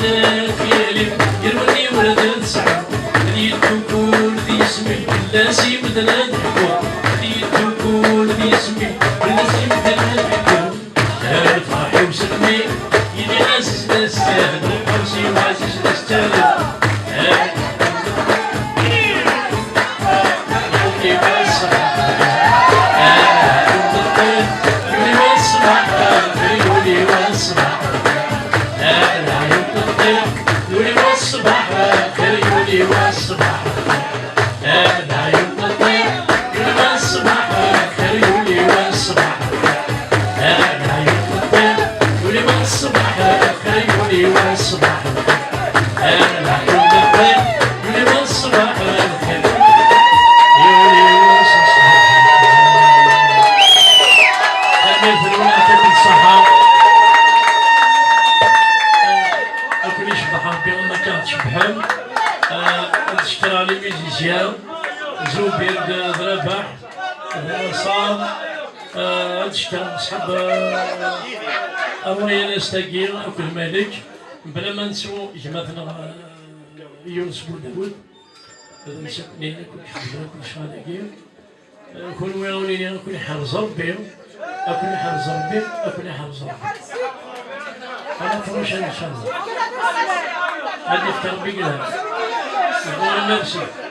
انا خيالي يروني ولد تسعة دي الدكول دي اسمي لا سي بدنا نحكوا دي الدكول دي اسمي لا سي بدنا نحكوا دارت فرحي وسلمي يدي عزيز نستاهل وقرصي وعزيز نستاهل نشكر على الميزيسيان زوبير ذربح صام نشكر صحاب الريان استاكير اكل مالك بلا ما نسوا جماعتنا يونس بوداود نسكني كل خدمه كل شغاله كل ويروني كل حرز ربي اكل حرز ربي اكل حرز ربي انا فروش ان شاء الله هذه في تربيه. Merci.